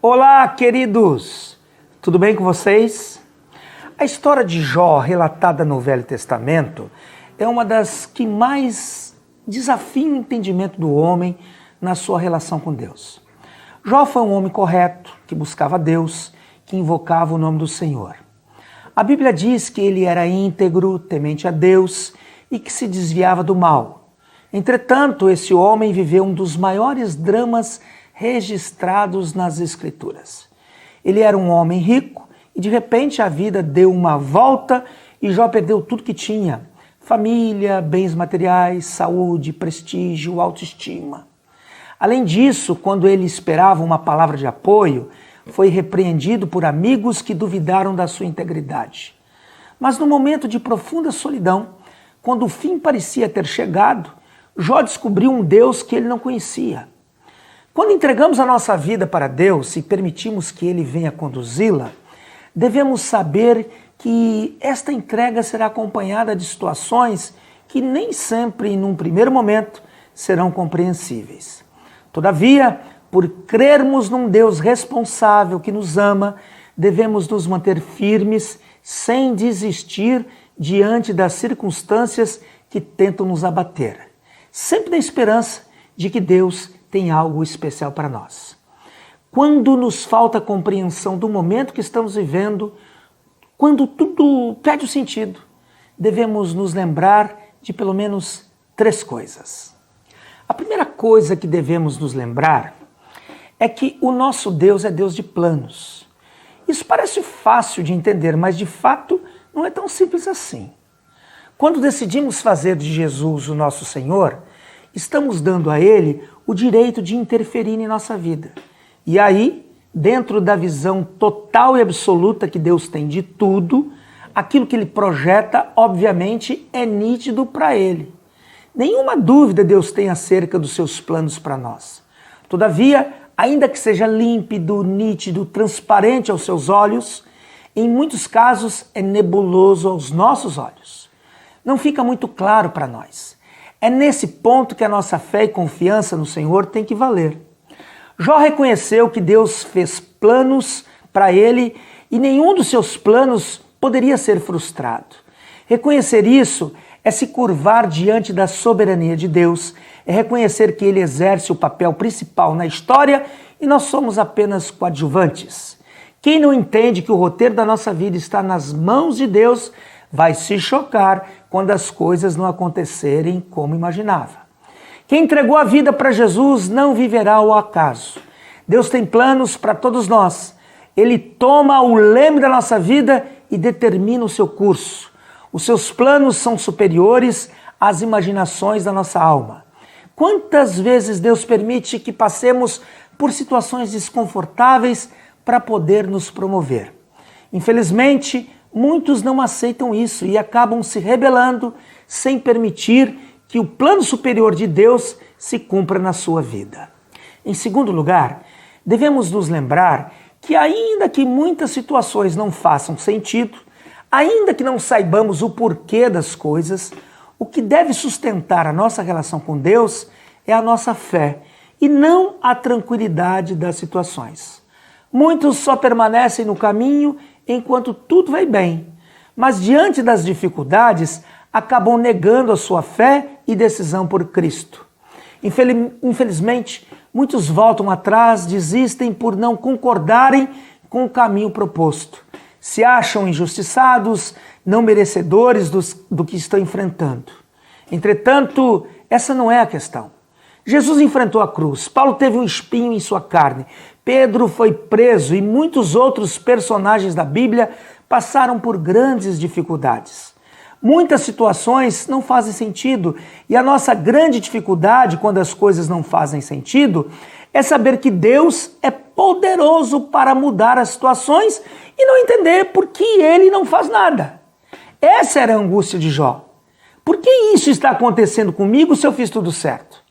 Olá, queridos! Tudo bem com vocês? A história de Jó, relatada no Velho Testamento, é uma das que mais desafia o entendimento do homem na sua relação com Deus. Jó foi um homem correto, que buscava Deus, que invocava o nome do Senhor. A Bíblia diz que ele era íntegro, temente a Deus e que se desviava do mal. Entretanto, esse homem viveu um dos maiores dramas registrados nas Escrituras. Ele era um homem rico e de repente a vida deu uma volta e Jó perdeu tudo que tinha: família, bens materiais, saúde, prestígio, autoestima. Além disso, quando ele esperava uma palavra de apoio, foi repreendido por amigos que duvidaram da sua integridade. Mas no momento de profunda solidão, quando o fim parecia ter chegado, Jó descobriu um Deus que ele não conhecia. Quando entregamos a nossa vida para Deus e permitimos que Ele venha conduzi-la, devemos saber que esta entrega será acompanhada de situações que nem sempre, num primeiro momento, serão compreensíveis. Todavia, por crermos num Deus responsável que nos ama, devemos nos manter firmes, sem desistir diante das circunstâncias que tentam nos abater, sempre na esperança de que Deus tem algo especial para nós. Quando nos falta a compreensão do momento que estamos vivendo, quando tudo perde o sentido, devemos nos lembrar de pelo menos 3 coisas. A primeira coisa que devemos nos lembrar é que o nosso Deus é Deus de planos. Isso parece fácil de entender, mas de fato não é tão simples assim. Quando decidimos fazer de Jesus o nosso Senhor, estamos dando a Ele o direito de interferir em nossa vida. E aí, dentro da visão total e absoluta que Deus tem de tudo, aquilo que Ele projeta, obviamente, é nítido para Ele. Nenhuma dúvida Deus tem acerca dos seus planos para nós. Todavia, ainda que seja límpido, nítido, transparente aos seus olhos, em muitos casos é nebuloso aos nossos olhos. Não fica muito claro para nós. É nesse ponto que a nossa fé e confiança no Senhor tem que valer. Jó reconheceu que Deus fez planos para ele e nenhum dos seus planos poderia ser frustrado. Reconhecer isso é se curvar diante da soberania de Deus, é reconhecer que Ele exerce o papel principal na história e nós somos apenas coadjuvantes. Quem não entende que o roteiro da nossa vida está nas mãos de Deus vai se chocar quando as coisas não acontecerem como imaginava. Quem entregou a vida para Jesus não viverá ao acaso. Deus tem planos para todos nós. Ele toma o leme da nossa vida e determina o seu curso. Os seus planos são superiores às imaginações da nossa alma. Quantas vezes Deus permite que passemos por situações desconfortáveis para poder nos promover? Infelizmente, muitos não aceitam isso e acabam se rebelando sem permitir que o plano superior de Deus se cumpra na sua vida. Em segundo lugar, devemos nos lembrar que ainda que muitas situações não façam sentido, ainda que não saibamos o porquê das coisas, o que deve sustentar a nossa relação com Deus é a nossa fé e não a tranquilidade das situações. Muitos só permanecem no caminho enquanto tudo vai bem, mas diante das dificuldades acabam negando a sua fé e decisão por Cristo. Infelizmente, muitos voltam atrás, desistem por não concordarem com o caminho proposto. Se acham injustiçados, não merecedores do que estão enfrentando. Entretanto, essa não é a questão. Jesus enfrentou a cruz, Paulo teve um espinho em sua carne, Pedro foi preso e muitos outros personagens da Bíblia passaram por grandes dificuldades. Muitas situações não fazem sentido e a nossa grande dificuldade quando as coisas não fazem sentido é saber que Deus é poderoso para mudar as situações e não entender por que Ele não faz nada. Essa era a angústia de Jó. Por que isso está acontecendo comigo se eu fiz tudo certo?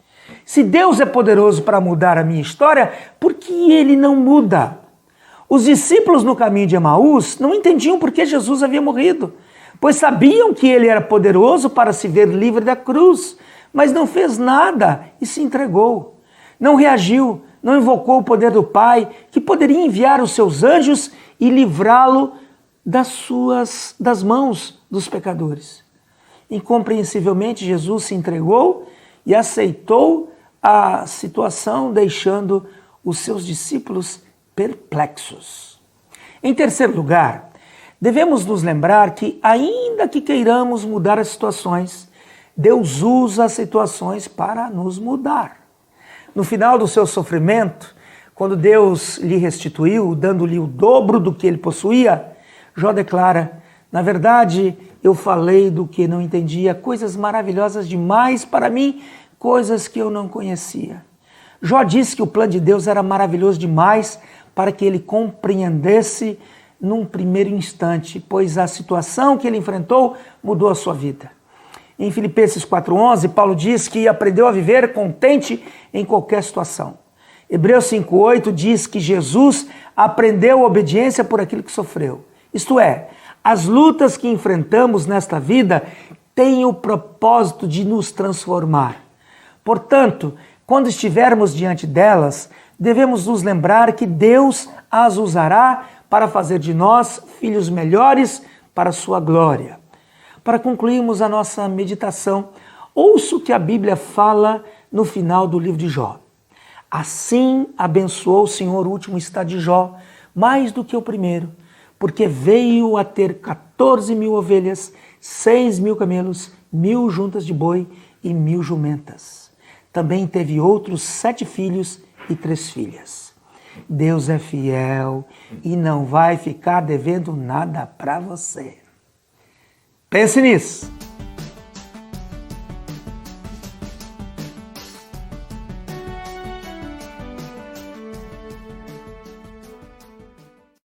Se Deus é poderoso para mudar a minha história, por que Ele não muda? Os discípulos no caminho de Emaús não entendiam por que Jesus havia morrido, pois sabiam que Ele era poderoso para se ver livre da cruz, mas não fez nada e se entregou. Não reagiu, não invocou o poder do Pai, que poderia enviar os seus anjos e livrá-lo das mãos dos pecadores. Incompreensivelmente, Jesus se entregou e aceitou a situação, deixando os seus discípulos perplexos. Em terceiro lugar, devemos nos lembrar que, ainda que queiramos mudar as situações, Deus usa as situações para nos mudar. No final do seu sofrimento, quando Deus lhe restituiu, dando-lhe o dobro do que ele possuía, Jó declara: na verdade, eu falei do que não entendia, coisas maravilhosas demais para mim, coisas que eu não conhecia. Jó disse que o plano de Deus era maravilhoso demais para que ele compreendesse num primeiro instante, pois a situação que ele enfrentou mudou a sua vida. Em Filipenses 4:11, Paulo diz que aprendeu a viver contente em qualquer situação. Hebreus 5:8 diz que Jesus aprendeu a obediência por aquilo que sofreu. Isto é, as lutas que enfrentamos nesta vida têm o propósito de nos transformar. Portanto, quando estivermos diante delas, devemos nos lembrar que Deus as usará para fazer de nós filhos melhores para a sua glória. Para concluirmos a nossa meditação, ouça o que a Bíblia fala no final do livro de Jó. Assim abençoou o Senhor o último estado de Jó, mais do que o primeiro, porque veio a ter 14.000 ovelhas, 6.000 camelos, 1.000 juntas de boi e 1.000 jumentas. Também teve outros 7 filhos e 3 filhas. Deus é fiel e não vai ficar devendo nada para você. Pense nisso.